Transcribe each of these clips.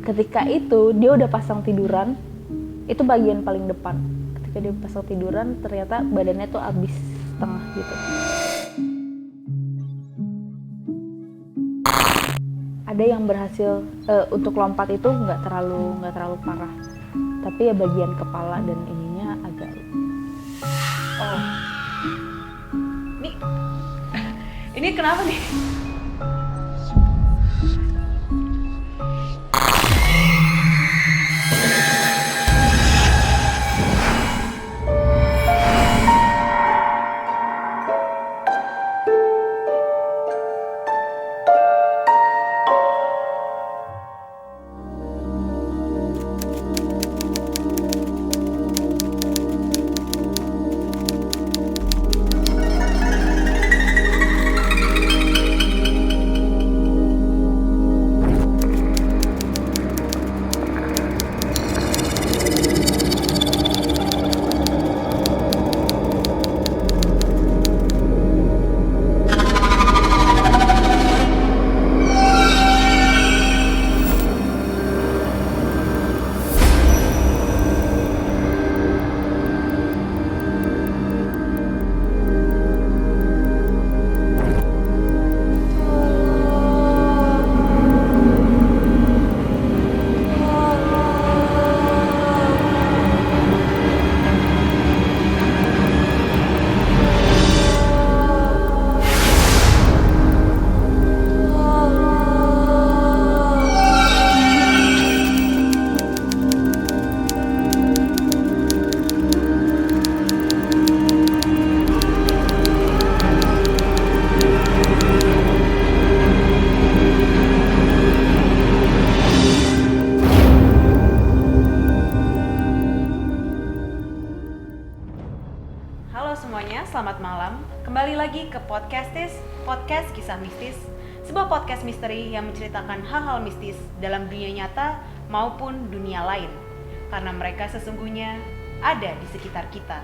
ketika itu dia udah pasang tiduran, itu bagian paling depan. Ketika dia pasang tiduran, ternyata badannya tuh abis setengah gitu. Ada yang berhasil untuk lompat itu nggak terlalu parah, tapi ya bagian kepala dan ininya agak. Oh, ini kenapa nih? Selamat malam, kembali lagi ke Podcast Kisah Mistis, sebuah podcast misteri yang menceritakan hal-hal mistis dalam dunia nyata maupun dunia lain, karena mereka sesungguhnya ada di sekitar kita.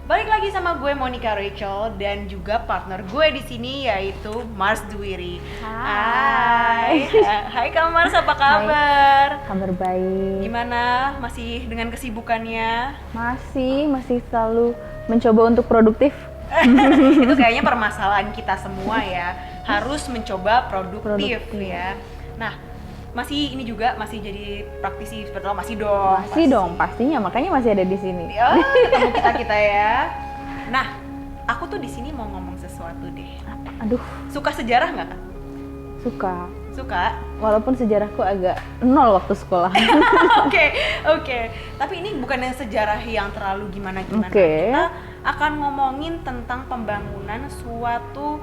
Balik lagi sama gue Monica Rachel dan juga partner gue di sini yaitu Mars Dwiri. Hai. Hai Kak Mars, apa kabar? Hai. Kabar baik. Gimana? Masih dengan kesibukannya? Masih selalu mencoba untuk produktif. Itu kayaknya permasalahan kita semua ya, harus mencoba produktif ya. Nah, masih jadi praktisi seperti lo? Masih dong pastinya, makanya masih ada di sini. Ketemu kita ya. Nah, aku tuh di sini mau ngomong sesuatu deh. Aduh, suka sejarah nggak Kak? Suka. Walaupun sejarahku agak nol waktu sekolah. Oke. Tapi ini bukan yang sejarah yang terlalu gimana. Okay. Kita akan ngomongin tentang pembangunan suatu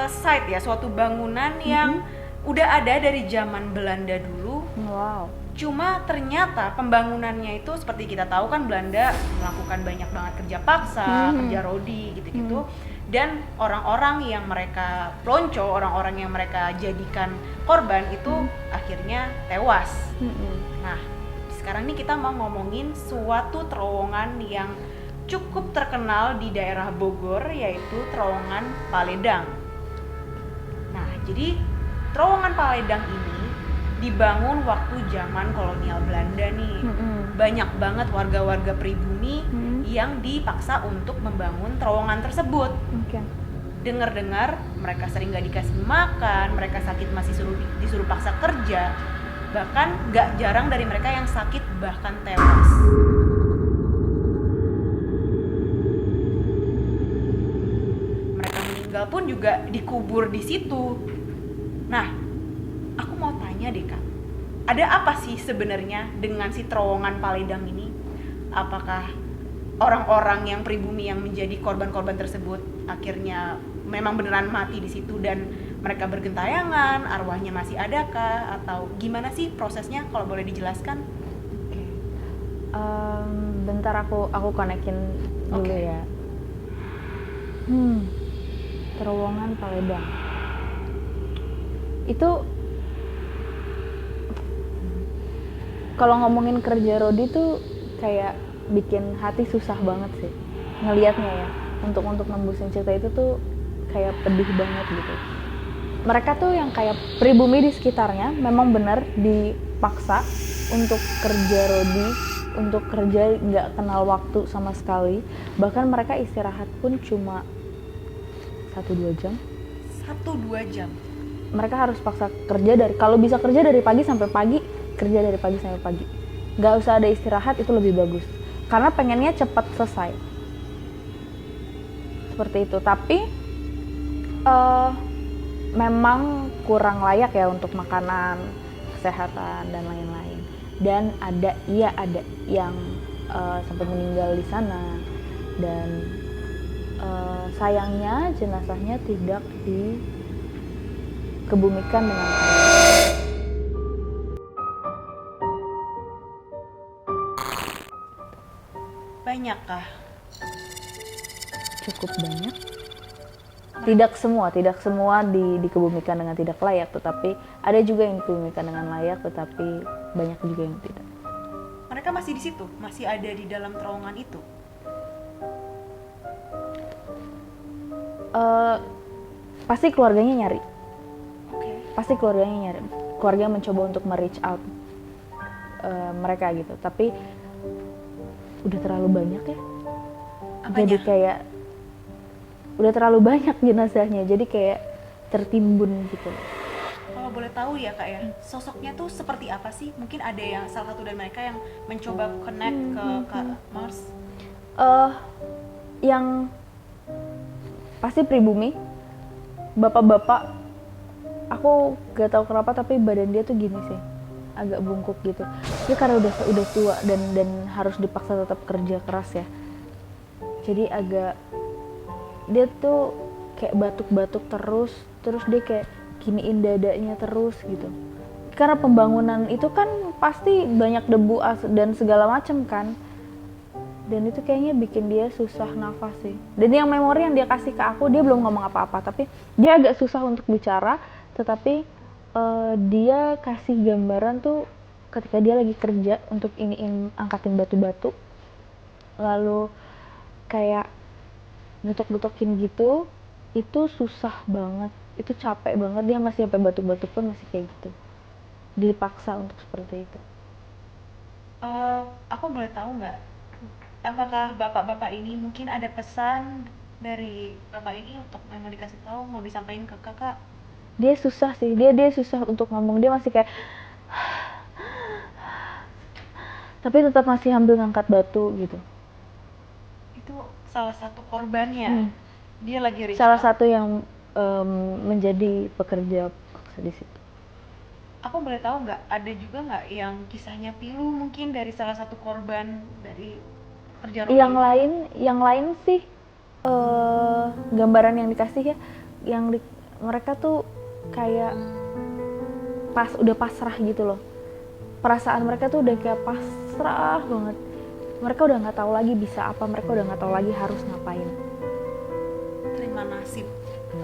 site ya, suatu bangunan yang udah ada dari zaman Belanda dulu. Wow. Cuma ternyata pembangunannya itu seperti kita tahu kan Belanda melakukan banyak banget kerja paksa, kerja rodi gitu-gitu. Dan orang-orang yang mereka pelonco, orang-orang yang mereka jadikan korban itu akhirnya tewas. Nah, sekarang ini kita mau ngomongin suatu terowongan yang cukup terkenal di daerah Bogor, yaitu terowongan Paledang. Nah, jadi terowongan Paledang ini dibangun waktu zaman kolonial Belanda nih. Banyak banget warga-warga pribumi yang dipaksa untuk membangun terowongan tersebut. Dengar-dengar mereka sering gak dikasih makan, mereka sakit masih disuruh paksa kerja. Bahkan gak jarang dari mereka yang sakit bahkan tewas. Mereka meninggal pun juga dikubur di situ. Nah, aku mau tanya deh Kak, ada apa sih sebenarnya dengan si terowongan Paledang ini? Apakah orang-orang yang pribumi yang menjadi korban-korban tersebut akhirnya memang beneran mati di situ dan mereka bergentayangan, arwahnya masih adakah, atau gimana sih prosesnya kalau boleh dijelaskan? Bentar aku konekin dulu ya. Terowongan Paledang itu kalau ngomongin kerja rodi tuh kayak bikin hati susah banget sih ngelihatnya ya. Untuk nembusin cerita itu tuh kayak pedih banget gitu. Mereka tuh yang kayak pribumi di sekitarnya memang benar dipaksa untuk kerja rodi, untuk kerja nggak kenal waktu sama sekali. Bahkan mereka istirahat pun cuma 1-2 jam. 1-2 jam. Mereka harus paksa kerja kalau bisa kerja dari pagi sampai pagi, kerja dari pagi sampai pagi. Nggak usah ada istirahat, itu lebih bagus. Karena pengennya cepat selesai. Seperti itu. Tapi memang kurang layak ya untuk makanan, kesehatan dan lain-lain. Dan ada yang sampai meninggal di sana, dan sayangnya jenazahnya tidak dikebumikan dengan baik. Banyakkah? Cukup banyak. Tidak semua dikebumikan dengan tidak layak, tetapi ada juga yang dikebumikan dengan layak, tetapi banyak juga yang tidak. Mereka masih di situ, masih ada di dalam terowongan itu. Pasti keluarganya nyari. Oke. Pasti keluarganya nyari. Keluarga mencoba untuk reach out mereka gitu, tapi udah terlalu banyak ya. Apanya? Jadi kayak udah terlalu banyak jenazahnya, jadi kayak tertimbun gitu. Kalau boleh tahu ya kak ya, sosoknya tuh seperti apa sih? Mungkin ada yang salah satu dari mereka yang mencoba connect ke Kak Mars. Yang pasti pribumi, bapak-bapak. Aku gak tahu kenapa tapi badan dia tuh gini sih, agak bungkuk gitu. Dia karena udah tua dan harus dipaksa tetap kerja keras ya. Jadi dia tuh kayak batuk-batuk terus dia kayak giniin dadanya terus gitu. Karena pembangunan itu kan pasti banyak debu dan segala macem kan. Dan itu kayaknya bikin dia susah nafas sih. Dan yang memori yang dia kasih ke aku, dia belum ngomong apa-apa, tapi dia agak susah untuk bicara. Tetapi dia kasih gambaran tuh ketika dia lagi kerja untuk angkatin batu-batu, lalu kayak nutuk-nutukin gitu, itu susah banget, itu capek banget, dia masih sampai batu-batu pun masih kayak gitu, dipaksa untuk seperti itu. Aku boleh tahu nggak, apakah bapak-bapak ini mungkin ada pesan dari bapak ini untuk yang mau dikasih tahu, mau disampaikan ke kakak? Dia susah sih, dia susah untuk ngomong, dia masih kayak tapi tetap masih ambil ngangkat batu gitu. Itu salah satu korbannya. Dia lagi reach salah out. satu yang menjadi pekerja paksa di situ. Aku boleh tahu nggak, ada juga nggak yang kisahnya pilu mungkin dari salah satu korban dari kerja rodi? Yang lain sih gambaran yang dikasih ya, mereka tuh kayak udah pasrah gitu loh. Perasaan mereka tuh udah kayak pasrah banget. Mereka udah nggak tahu lagi bisa apa, mereka udah nggak tahu lagi harus ngapain. Terima nasib.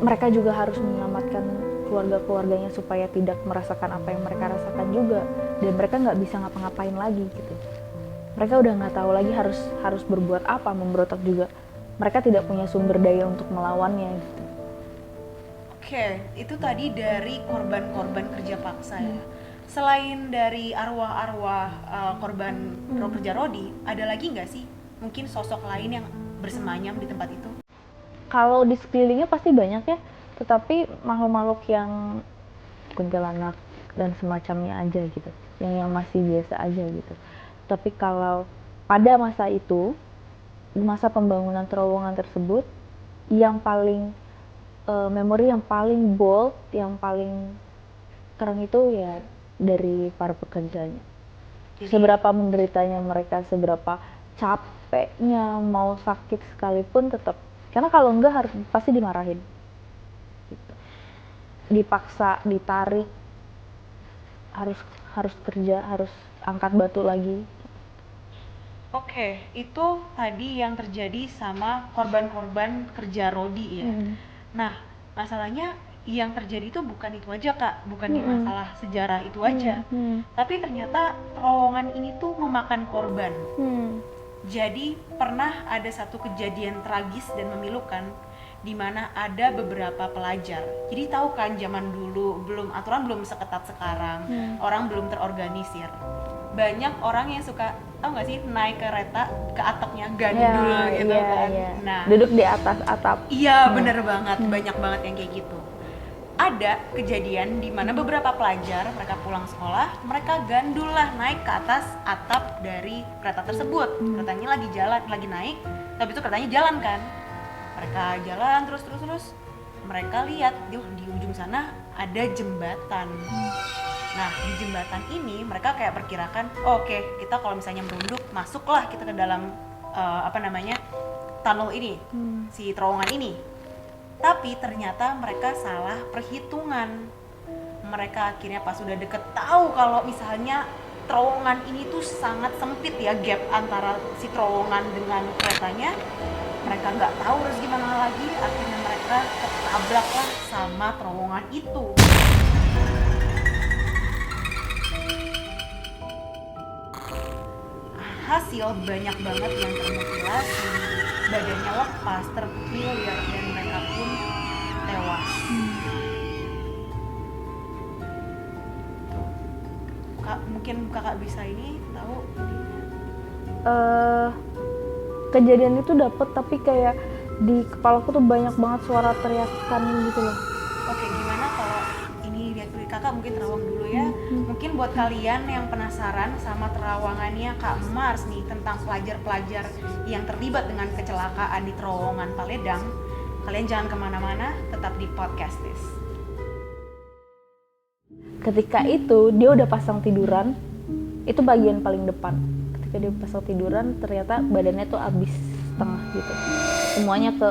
Mereka juga harus menyelamatkan keluarga-keluarganya supaya tidak merasakan apa yang mereka rasakan juga, dan mereka nggak bisa ngapa-ngapain lagi gitu. Mereka udah nggak tahu lagi harus berbuat apa, memberontak juga. Mereka tidak punya sumber daya untuk melawannya gitu. Oke, itu tadi dari korban-korban kerja paksa ya. Selain dari arwah-arwah korban kerja rodi, ada lagi nggak sih mungkin sosok lain yang bersemayam di tempat itu? Kalau di sekelilingnya pasti banyak ya, tetapi makhluk-makhluk yang kuntilanak dan semacamnya aja gitu, yang masih biasa aja gitu. Tapi kalau pada masa itu, masa pembangunan terowongan tersebut, yang paling memori yang paling bold, yang paling terang itu ya dari para pekerjanya. Seberapa menderitanya mereka, seberapa capeknya, mau sakit sekalipun tetap, karena kalau enggak pasti dimarahin gitu. Dipaksa, ditarik, harus kerja, harus angkat batu lagi. Oke, itu tadi yang terjadi sama korban-korban kerja rodi ya. Nah, masalahnya yang terjadi itu bukan itu aja kak, bukan di masalah sejarah itu aja. Tapi ternyata terowongan ini tuh memakan korban. Jadi pernah ada satu kejadian tragis dan memilukan di mana ada beberapa pelajar. Jadi tahu kan zaman dulu aturan belum seketat sekarang, orang belum terorganisir. Banyak orang yang suka, tau nggak sih, naik kereta ke atapnya gandul gitu kan. Nah, duduk di atas atap. iya bener banget, banyak banget yang kayak gitu. Ada kejadian di mana beberapa pelajar mereka pulang sekolah, mereka gandul lah naik ke atas atap dari kereta tersebut. Keretanya lagi jalan, lagi naik, tapi itu keretanya jalan kan. Mereka jalan terus, mereka lihat di ujung sana ada jembatan. Nah, di jembatan ini mereka kayak perkirakan, oke, kita kalau misalnya merunduk, masuklah kita ke dalam tunnel ini, si terowongan ini. Tapi ternyata mereka salah perhitungan. Mereka akhirnya pas sudah deket tahu kalau misalnya terowongan ini tuh sangat sempit ya, gap antara si terowongan dengan keretanya. Mereka nggak tahu harus gimana lagi, akhirnya mereka ketabraklah sama terowongan itu. Hasil banyak banget yang termutilasi, badannya lepas, terpelilir, dan mereka pun tewas. Mungkin kakak bisa ini tahu? Kejadian itu dapet, tapi kayak di kepalaku tuh banyak banget suara teriakan gitu loh. Oke, gimana kalau ini lihat dari kakak, mungkin terawang dulu ya. Mungkin buat kalian yang penasaran sama terawangannya Kak Mars nih tentang pelajar-pelajar yang terlibat dengan kecelakaan di terowongan Paledang, kalian jangan kemana-mana, tetap di Podcastis. Ketika itu dia udah pasang tiduran, itu bagian paling depan. Ketika dia pasang tiduran, ternyata badannya tuh abis setengah gitu. Semuanya ke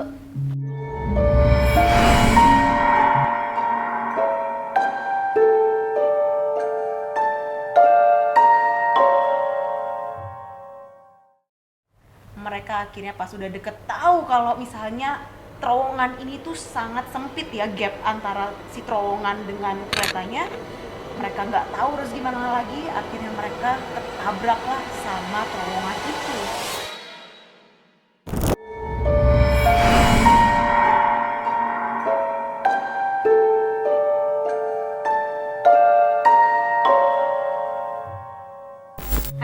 mereka akhirnya pas udah deket tahu kalau misalnya terowongan ini tuh sangat sempit ya, gap antara si terowongan dengan keretanya. Mereka nggak tahu harus gimana lagi, akhirnya mereka ketabraklah sama terowongan itu.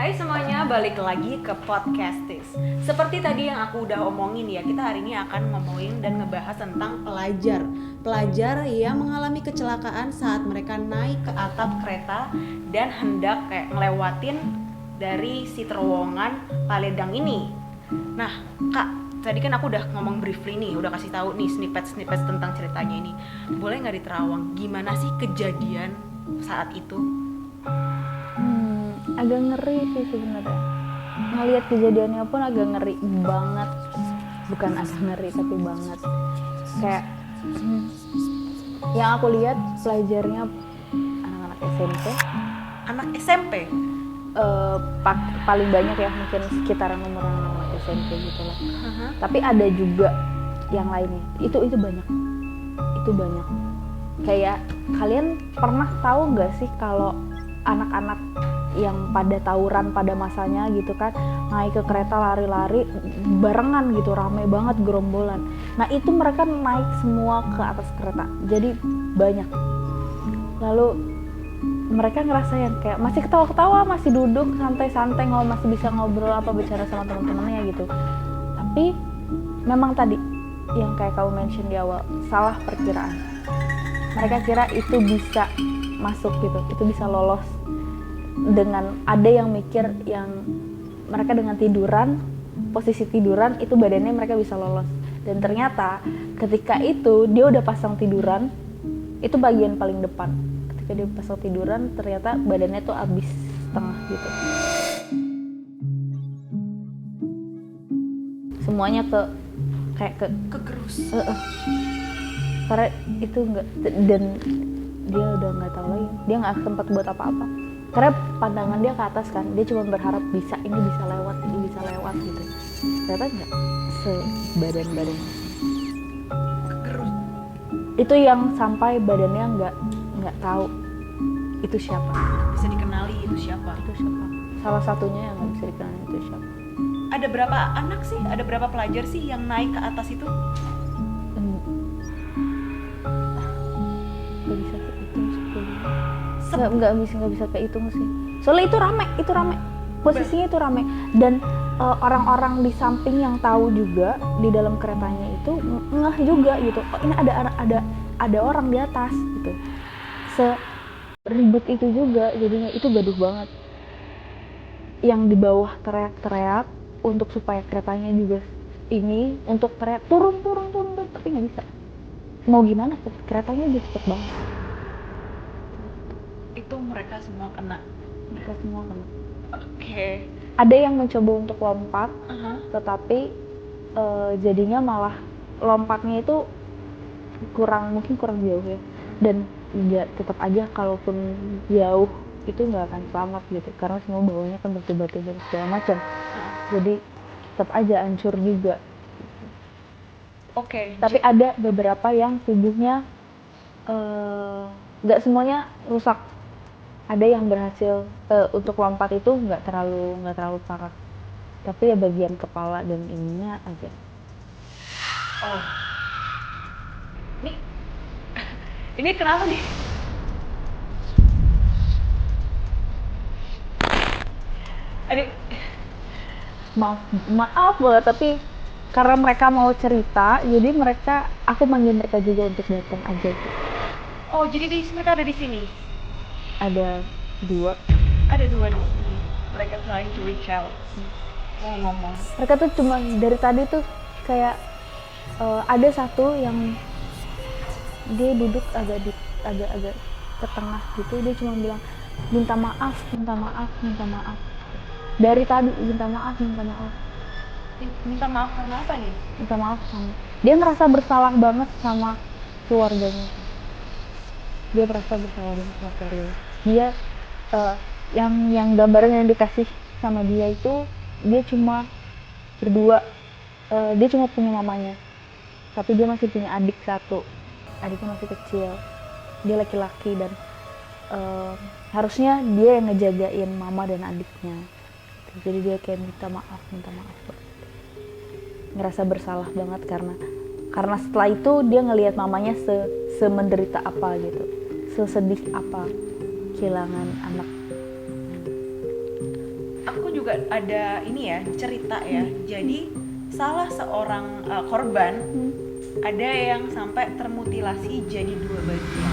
Hai semuanya, balik lagi ke Podcastis. Seperti tadi yang aku udah omongin ya, kita hari ini akan ngomongin dan ngebahas tentang pelajar yang mengalami kecelakaan saat mereka naik ke atap kereta dan hendak kayak ngelewatin dari si terowongan Paledang ini. Nah, Kak, tadi kan aku udah ngomong briefly nih, udah kasih tahu nih snippet tentang ceritanya ini. Boleh nggak diterawang gimana sih kejadian saat itu? agak ngeri sih sebenarnya. Ngelihat kejadiannya pun agak ngeri banget. Bukan agak ngeri tapi banget. Kayak yang aku lihat pelajarnya anak-anak SMP. Anak SMP? Paling banyak ya, mungkin sekitaran umur anak SMP gitu lah. Tapi ada juga yang lainnya. Itu banyak. Itu banyak. Kayak kalian pernah tahu nggak sih kalau anak-anak yang pada tawuran pada masanya gitu kan, naik ke kereta lari-lari barengan gitu, rame banget gerombolan. Nah itu mereka naik semua ke atas kereta, jadi banyak. Lalu mereka ngerasain kayak masih ketawa-ketawa, masih duduk santai-santai, masih bisa ngobrol apa bicara sama teman-temannya gitu. Tapi memang tadi yang kayak kamu mention di awal, salah perkiraan. Mereka kira itu bisa masuk gitu, itu bisa lolos. Dengan ada yang mikir yang mereka dengan tiduran, posisi tiduran itu badannya mereka bisa lolos. Dan ternyata ketika itu dia udah pasang tiduran, itu bagian paling depan. Ketika dia pasang tiduran, ternyata badannya tuh abis setengah gitu. Semuanya kegerus. Karena itu enggak, dan dia udah nggak tahu lagi, dia nggak sempat buat apa-apa. Karena pandangan dia ke atas kan, dia cuma berharap ini bisa lewat gitu. Ternyata nggak sebadan-badan. Kegerus. Itu yang sampai badannya nggak tahu itu siapa. Bisa dikenali itu siapa? Salah satunya yang nggak bisa dikenali itu siapa. Ada berapa anak sih? Ada berapa pelajar sih yang naik ke atas itu? nggak bisa kehitung sih. Soalnya itu rame. Posisinya itu rame dan orang-orang di samping yang tahu juga di dalam keretanya itu ngeh juga gitu. Oh, ini ada orang di atas gitu. Seribut itu juga jadinya, itu gaduh banget. Yang di bawah teriak-teriak untuk supaya keretanya juga ini, untuk teriak turun tapi nggak bisa. Mau gimana, keretanya udah cepet banget. Itu mereka semua kena. Oke. Ada yang mencoba untuk lompat, tetapi jadinya malah lompatnya itu mungkin kurang jauh ya, dan tetap aja kalaupun jauh itu nggak akan selamat gitu, karena semua bawahnya kan batu-batu dan segala macam. Jadi tetap aja hancur juga. Oke. Tapi ada beberapa yang tubuhnya nggak semuanya rusak. Ada yang berhasil untuk lompat itu nggak terlalu parah, tapi ya bagian kepala dan ininya aja. Oh, ini kenapa nih? Adik, maaf banget, tapi karena mereka mau cerita, jadi aku manggil mereka juga untuk datang aja gitu. oh jadi mereka ada di sini? Ada dua di sini. Mereka trying to reach out. Mau ngomong. Mereka tuh cuma dari tadi tuh kayak ada satu yang dia duduk agak ke tengah gitu, dia cuma bilang minta maaf. Dari tadi minta maaf. Minta maaf karena apa nih? Minta maaf sama dia, ngerasa bersalah banget sama keluarganya. Dia yang gambaran yang dikasih sama dia itu, dia cuma berdua. Dia cuma punya mamanya, tapi dia masih punya adik satu. Adiknya masih kecil, dia laki-laki, dan harusnya dia yang ngejagain mama dan adiknya. Jadi dia kayak minta maaf, ngerasa bersalah banget karena setelah itu dia ngelihat mamanya semenderita apa gitu, sesedih apa kehilangan anak. Aku juga ada ini ya, cerita ya. Jadi salah seorang korban ada yang sampai termutilasi jadi 2 bagian.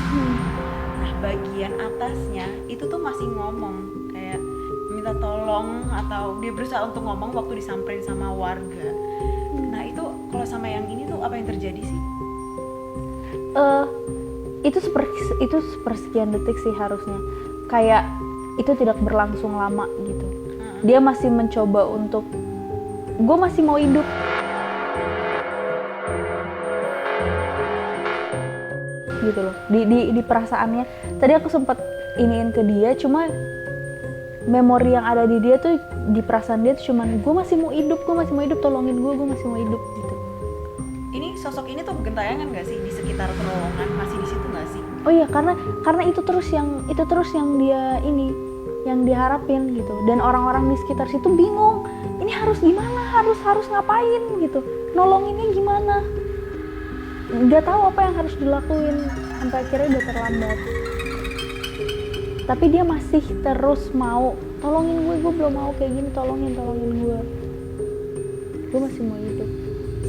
Nah, bagian atasnya itu tuh masih ngomong, kayak minta tolong, atau dia berusaha untuk ngomong waktu disamperin sama warga. Nah, itu kalau sama yang ini tuh apa yang terjadi sih? Itu sepersekian detik sih harusnya. Kayak itu tidak berlangsung lama gitu. Dia masih mencoba untuk, gue masih mau hidup. Gitu loh. Di perasaannya. Tadi aku sempat iniin ke dia, cuma memori yang ada di dia tuh, di perasaan dia tuh cuman gue masih mau hidup, tolongin gue masih mau hidup gitu. Ini sosok ini tuh gentayangan nggak sih di sekitar terowongan, masih di situ nggak sih? Oh iya, karena itu terus yang dia yang diharapin gitu, dan orang-orang di sekitar situ bingung, ini harus gimana, harus ngapain gitu, nolonginnya gimana, nggak tahu apa yang harus dilakuin, sampai akhirnya udah terlambat. Tapi dia masih terus mau tolongin gue belum mau kayak gini, tolongin gue masih mau hidup.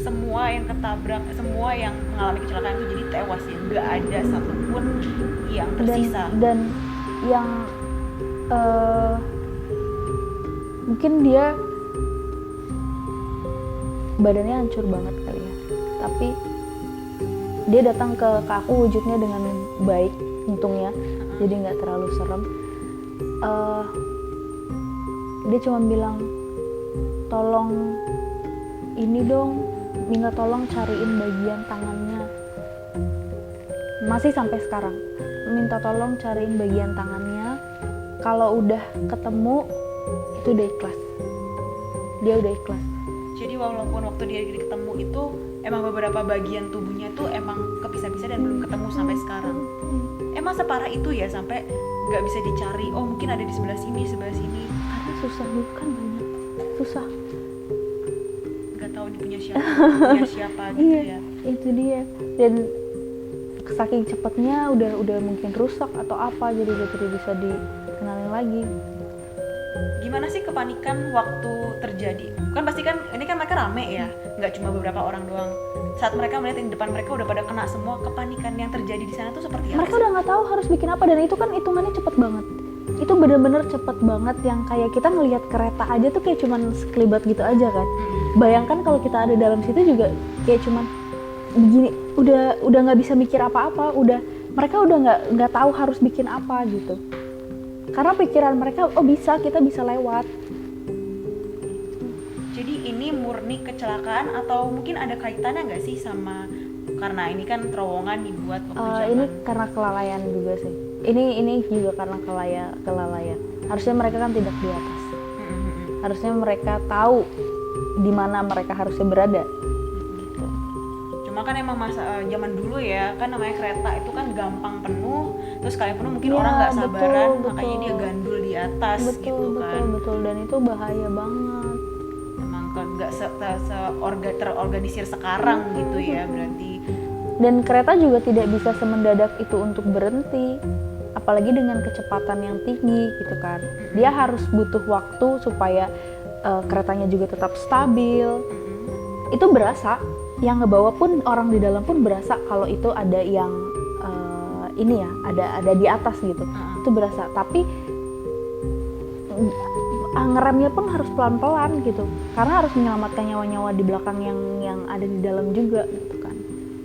Semua yang ketabrak, semua yang mengalami kecelakaan itu jadi tewas ya, nggak ada satupun yang tersisa. Dan yang mungkin dia badannya hancur banget kali ya, tapi dia datang ke aku wujudnya dengan baik untungnya, jadi nggak terlalu serem. Dia cuma bilang, tolong ini dong, minta tolong cariin bagian tangannya. Masih sampai sekarang minta tolong cariin bagian tangannya, kalau udah ketemu itu udah ikhlas, dia udah ikhlas. Jadi walaupun waktu dia ketemu itu emang beberapa bagian tubuhnya tuh emang kepisah-pisah dan belum ketemu sampai sekarang. Emang separah itu ya, sampai nggak bisa dicari, oh mungkin ada di sebelah sini. Karena susah, bukan banyak, susah. Nggak tahu ini punya siapa gitu iya, ya. Itu dia. Dan saking cepatnya udah mungkin rusak atau apa, jadi udah tidak bisa dikenalin lagi. Gimana sih kepanikan waktu terjadi? Kan pasti kan ini kan mereka rame ya, nggak cuma beberapa orang doang. Saat mereka melihat di depan mereka udah pada kena semua, kepanikan yang terjadi di sana tuh seperti apa? Mereka udah nggak tahu harus bikin apa, dan itu kan hitungannya cepet banget. Itu bener-bener cepet banget, yang kayak kita ngelihat kereta aja tuh kayak cuman sekelibat gitu aja kan. Bayangkan kalau kita ada dalam situ juga kayak cuman begini, udah nggak bisa mikir apa-apa, mereka udah nggak tahu harus bikin apa gitu. Karena pikiran mereka, oh kita bisa lewat. Jadi ini murni kecelakaan atau mungkin ada kaitannya nggak sih sama, karena ini kan terowongan dibuat waktu zaman? Ini karena kelalaian juga sih. Ini juga karena kelalaian. Harusnya mereka kan tidak di atas. Harusnya mereka tahu di mana mereka harusnya berada. Gitu. Cuma kan emang masa zaman dulu ya, kan namanya kereta itu kan gampang penuh, terus kali penuh mungkin Ya, orang nggak sabaran, betul. makanya dia gandul di atas gitu kan. Betul, dan itu bahaya banget. Emang kan nggak terorganisir sekarang gitu ya berarti. Dan kereta juga tidak bisa semendadak itu untuk berhenti, apalagi dengan kecepatan yang tinggi gitu kan. Dia harus butuh waktu supaya keretanya juga tetap stabil. Itu berasa, yang ngebawa pun orang di dalam pun berasa kalau itu ada yang ini ya, ada di atas gitu. Itu berasa, tapi ngeremnya pun harus pelan-pelan gitu, karena harus menyelamatkan nyawa-nyawa di belakang yang ada di dalam juga gitu kan.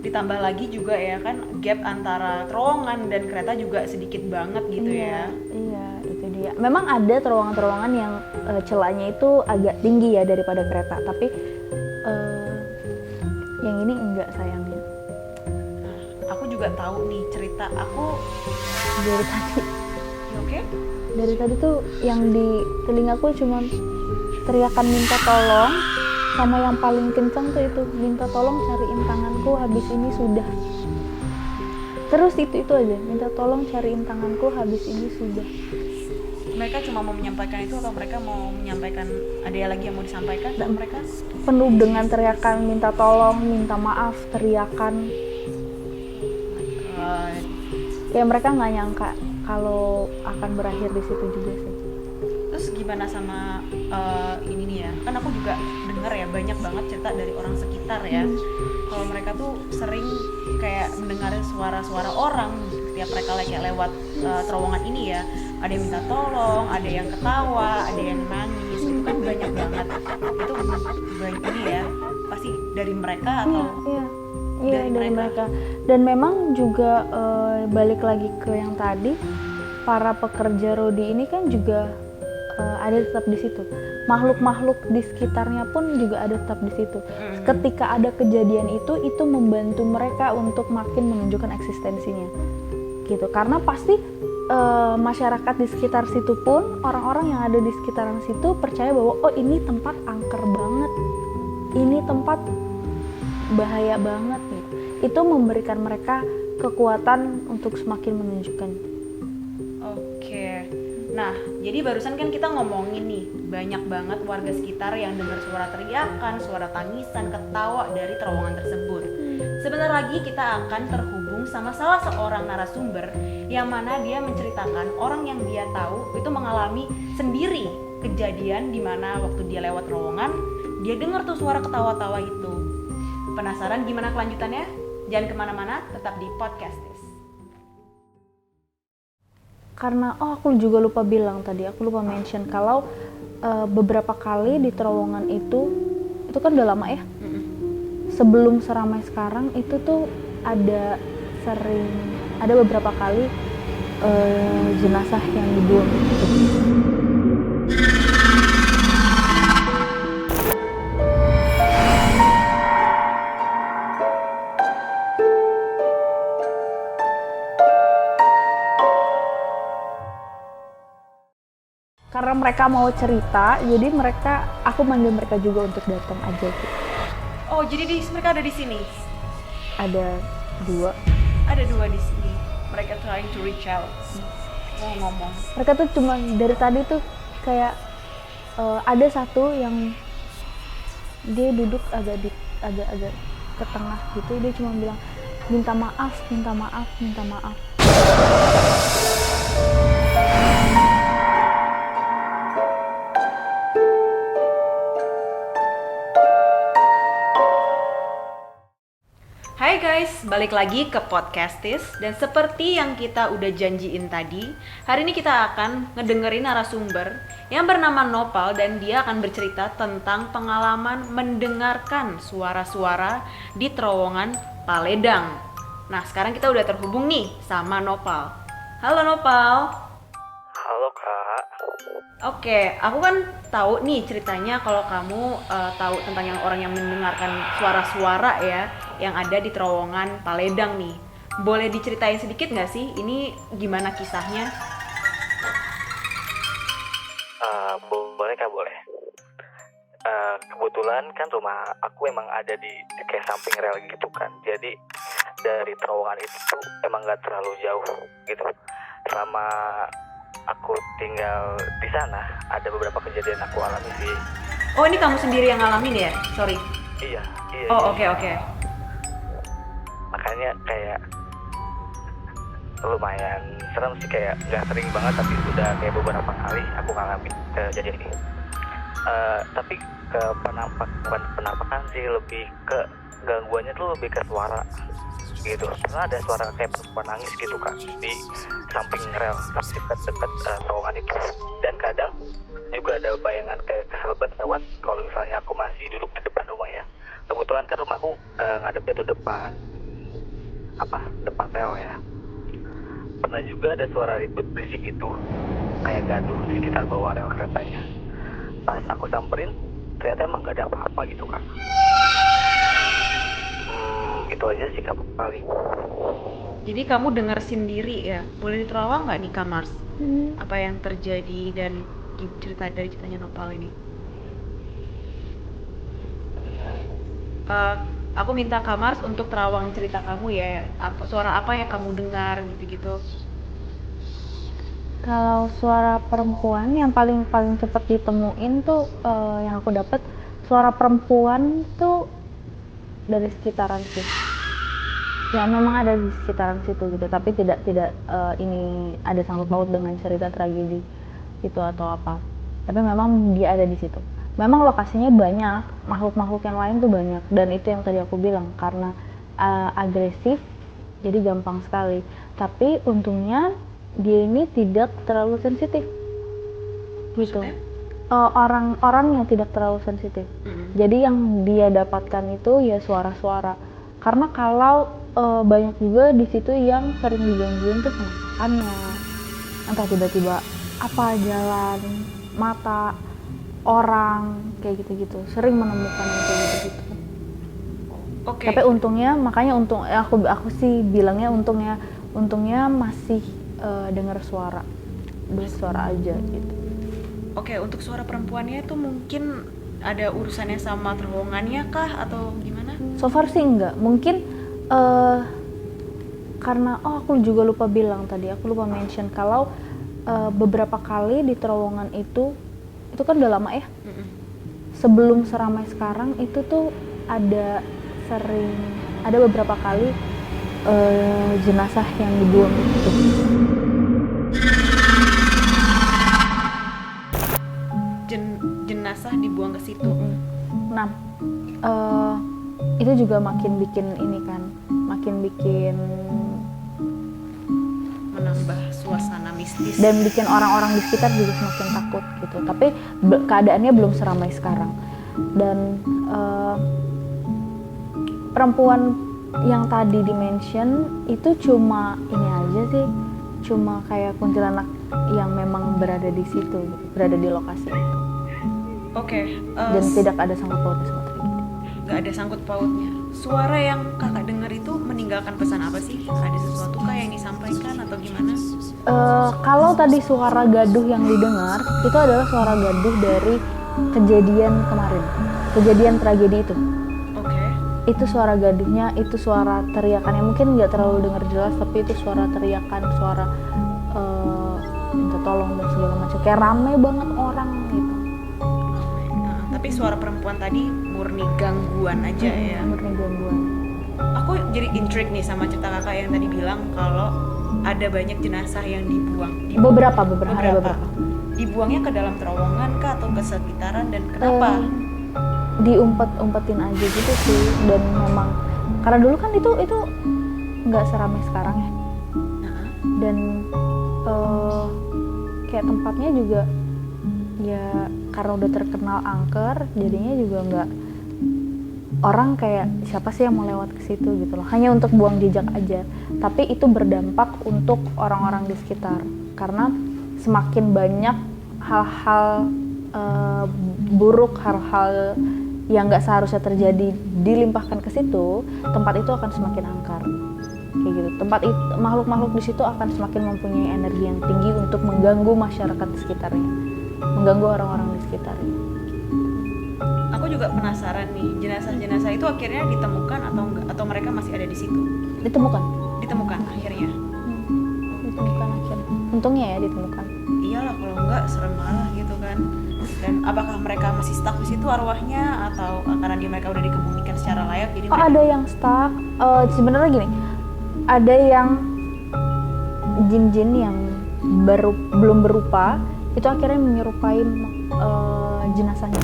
Ditambah lagi juga ya kan gap antara terowongan dan kereta juga sedikit banget gitu ya. Iya, itu dia. Memang ada terowongan-terowongan yang celahnya itu agak tinggi ya daripada kereta, tapi yang ini enggak sayangnya. Aku juga tahu nih cerita aku Dari tadi, oke? dari tadi tuh yang di telingaku cuman teriakan minta tolong, sama yang paling kencang tuh itu minta tolong cariin tanganku habis ini sudah. Terus itu aja, minta tolong cariin tanganku habis ini sudah. Mereka cuma mau menyampaikan itu atau mereka mau menyampaikan ada lagi yang mau disampaikan dan mereka? Penuh dengan teriakan minta tolong, minta maaf, teriakan. Ya mereka nggak nyangka kalau akan berakhir di situ juga sih. Terus gimana sama ini nih ya, kan aku juga dengar ya banyak banget cerita dari orang sekitar ya, kalau mereka tuh sering kayak mendengar suara-suara orang setiap mereka lewat terowongan ini ya, ada yang minta tolong, ada yang ketawa, ada yang nangis, itu kan banyak banget. Itu banyak ini ya, pasti dari mereka atau Iya, dari mereka. Dan memang juga balik lagi ke yang tadi, para pekerja rodi ini kan juga ada tetap di situ. Makhluk-makhluk di sekitarnya pun juga ada tetap di situ. Ketika ada kejadian itu membantu mereka untuk makin menunjukkan eksistensinya. Gitu. Karena pasti masyarakat di sekitar situ pun, orang-orang yang ada di sekitaran situ percaya bahwa oh ini tempat angker banget. Ini tempat bahaya banget gitu. Itu memberikan mereka kekuatan untuk semakin menunjukkan. Oke. Nah, jadi barusan kan kita ngomongin nih, banyak banget warga sekitar yang dengar suara teriakan, suara tangisan, ketawa dari terowongan tersebut. Sebentar lagi kita akan terhubung sama salah seorang narasumber yang mana dia menceritakan orang yang dia tahu itu mengalami sendiri kejadian di mana waktu dia lewat terowongan, dia dengar tuh suara ketawa-tawa itu. Penasaran gimana kelanjutannya? Jangan kemana-mana, tetap di Podcastis. Karena aku juga lupa bilang tadi, aku lupa mention kalau beberapa kali di terowongan itu kan udah lama ya. Sebelum seramai sekarang itu tuh ada beberapa kali jenazah yang dibuang gitu. Karena mereka mau cerita, jadi aku manggil mereka juga untuk datang aja gitu. Oh, jadi mereka ada di sini? Ada 2. Ada 2 di sini. Mereka trying to reach out. Mau ngomong. Mereka tuh cuma dari tadi tuh kayak ada satu yang dia duduk agak ke tengah gitu, dia cuma bilang minta maaf, minta maaf, minta maaf. Hai guys, balik lagi ke Podcastis. Dan seperti yang kita udah janjiin tadi, hari ini kita akan ngedengerin narasumber yang bernama Nopal. Dan dia akan bercerita tentang pengalaman mendengarkan suara-suara di terowongan Paledang. Nah, sekarang kita udah terhubung nih sama Nopal. Halo Nopal. Halo Kak. Oke, aku kan tahu nih ceritanya kalau kamu tahu tentang yang orang yang mendengarkan suara-suara ya yang ada di terowongan Paledang nih. Boleh diceritain sedikit nggak sih? Ini gimana kisahnya? Boleh Kak, boleh. Kebetulan kan rumah aku emang ada di kayak samping rel gitu kan. Jadi dari terowongan itu tuh emang nggak terlalu jauh gitu. Selama aku tinggal di sana, ada beberapa kejadian aku alami sih. Oh, ini kamu sendiri yang ngalamin ya? Sorry. Iya. Oh, oke. Makanya kayak lumayan serem sih, kayak nggak sering banget tapi udah kayak beberapa kali aku ngalamin kejadian ini. Tapi ke penampakan sih, lebih ke gangguannya tuh lebih ke suara gitu. Karena ada suara kayak perempuan nangis gitu kan di samping rel, tapi dekat terowongan itu. Dan kadang juga ada bayangan kayak kesahabat lewat kalau misalnya aku masih duduk di depan rumah ya. Kebetulan kan rumahku ngadepnya tuh depan rel ya. Pernah juga ada suara ribut berisik gitu, kayak gaduh di sekitar bawah rel keretanya. Pas aku samperin, ternyata emang gak ada apa-apa gitu kan. Itu aja sih Kak paling. Jadi kamu dengar sendiri ya? Boleh diterawang nggak nih Kak Mars? Apa yang terjadi dan dari ceritanya Nopal ini? Aku minta Kak Mars untuk terawang cerita kamu ya. Suara apa yang kamu dengar gitu-gitu? Kalau suara perempuan yang paling cepat ditemuin tuh yang aku dapat suara perempuan tuh dari sekitaran situ. Ya memang ada di sekitaran situ gitu, tapi tidak ini ada sangkut paut dengan cerita tragedi itu atau apa. Tapi memang dia ada di situ. Memang lokasinya banyak, makhluk-makhluk yang lain tuh banyak, dan itu yang tadi aku bilang karena agresif jadi gampang sekali. Tapi untungnya dia ini tidak terlalu sensitif gitu. Orang yang tidak terlalu sensitif. Jadi yang dia dapatkan itu ya suara-suara. Karena kalau banyak juga di situ yang sering digangguin tuh sama setannya. Entah tiba-tiba apa jalan mata orang kayak gitu-gitu. Sering menemukan yang kayak gitu-gitu. Oke. Tapi untungnya, makanya aku sih bilangnya untungnya masih dengar suara aja gitu. Oke, untuk suara perempuannya itu mungkin ada urusannya sama terowongannya kah atau gimana? So far sih enggak. Mungkin karena aku juga lupa bilang tadi, aku lupa mention kalau beberapa kali di terowongan itu kan udah lama ya. Sebelum seramai sekarang itu tuh ada beberapa kali jenazah yang dibuang gitu. Jenazah dibuang ke situ. Nah, itu juga makin bikin Menambah suasana mistis dan bikin orang-orang di sekitar juga semakin takut gitu. Tapi keadaannya belum seramai sekarang. Dan perempuan yang tadi di-mention itu cuma ini aja sih, cuma kayak kuntilanak yang memang berada di situ, berada di lokasi itu. Oke. Dan tidak ada sangkut pautnya sama tragedi. Gak ada sangkut pautnya. Suara yang kakak dengar itu meninggalkan pesan apa sih? Ada sesuatu kah yang disampaikan atau gimana? Kalau tadi suara gaduh yang didengar itu adalah suara gaduh dari kejadian kemarin, kejadian tragedi itu. Oke. Itu suara gaduhnya, itu suara teriakannya mungkin nggak terlalu dengar jelas, tapi itu suara teriakan, suara minta tolong dan segala macam, kayak rame banget orang gitu. Tapi suara perempuan tadi murni gangguan aja ya. Murni gangguan. aku jadi intrigue nih sama cerita kakak yang tadi bilang kalau ada banyak jenazah yang dibuang. Beberapa. Dibuangnya ke dalam terowongan kah atau ke sekitaran dan kenapa? Diumpet-umpetin aja gitu sih, dan memang karena dulu kan itu nggak seramai sekarang ya, Nah, dan kayak tempatnya juga ya karena udah terkenal angker, jadinya juga nggak, orang kayak siapa sih yang mau lewat ke situ gitu loh, hanya untuk buang jejak aja. Tapi itu berdampak untuk orang-orang di sekitar, karena semakin banyak hal-hal buruk, hal-hal yang nggak seharusnya terjadi dilimpahkan ke situ, tempat itu akan semakin angker kayak gitu. Tempat itu, makhluk-makhluk di situ akan semakin mempunyai energi yang tinggi untuk mengganggu masyarakat di sekitarnya, mengganggu orang-orang di sekitarnya. aku juga penasaran nih, jenazah-jenazah itu akhirnya ditemukan atau enggak, atau mereka masih ada di situ? Ditemukan Akhirnya. Ditemukan akhirnya, untungnya ya ditemukan. Iyalah, kalau enggak serem malah gitu kan. Dan apakah mereka masih stuck di situ arwahnya, atau karena mereka udah dikebumikan secara layak jadi mereka... Ada yang stuck. Sebenarnya gini, ada yang jin-jin yang belum berupa, itu akhirnya menyerupai jenazahnya.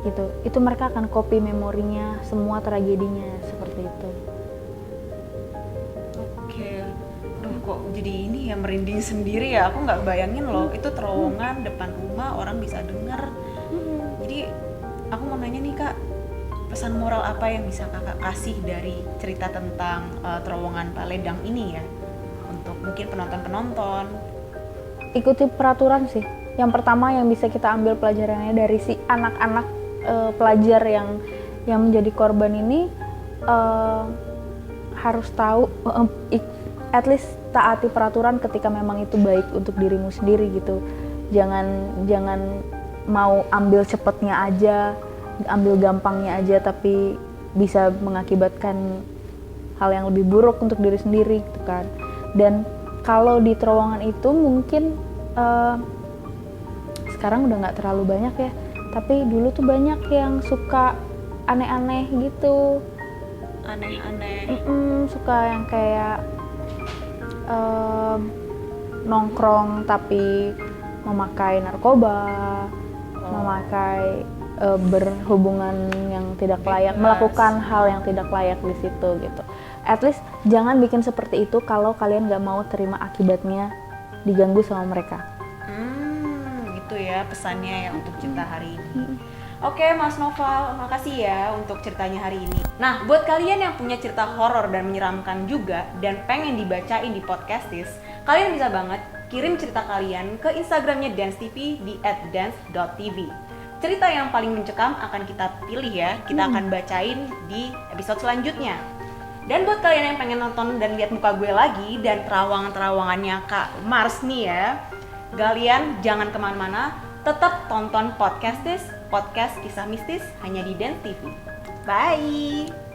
Gitu. Itu mereka akan copy memorinya, semua tragedinya seperti itu. Oke. Duh, kok jadi ini ya, merinding sendiri ya. Aku nggak bayangin loh, itu terowongan depan rumah, orang bisa dengar. Jadi aku mau nanya nih Kak, pesan moral apa yang bisa Kakak kasih dari cerita tentang terowongan Paledang ini ya, untuk mungkin penonton-penonton? Ikuti peraturan sih. Yang pertama yang bisa kita ambil pelajarannya dari si anak-anak pelajar yang menjadi korban ini, harus tahu, at least taati peraturan ketika memang itu baik untuk dirimu sendiri gitu. Jangan mau ambil cepetnya aja, ambil gampangnya aja, tapi bisa mengakibatkan hal yang lebih buruk untuk diri sendiri gitu kan. Dan kalau di terowongan itu mungkin sekarang udah nggak terlalu banyak ya, tapi dulu tuh banyak yang suka aneh-aneh gitu. Aneh-aneh. Suka yang kayak nongkrong tapi memakai narkoba, memakai berhubungan yang tidak layak, melakukan hal yang tidak layak di situ gitu. At least jangan bikin seperti itu kalau kalian nggak mau terima akibatnya diganggu sama mereka. Gitu ya pesannya ya untuk cerita hari ini. Oke Mas Noval, makasih ya untuk ceritanya hari ini. Nah, buat kalian yang punya cerita horor dan menyeramkan juga dan pengen dibacain di Podcastis, kalian bisa banget kirim cerita kalian ke Instagramnya Dance TV di @dance.tv. Cerita yang paling mencekam akan kita pilih ya, kita akan bacain di episode selanjutnya. Dan buat kalian yang pengen nonton dan lihat muka gue lagi dan terawangan-terawangannya Kak Mars nih ya, kalian jangan kemana-mana, tetap tonton Podcastis, podcast kisah mistis hanya di Dance TV. Bye!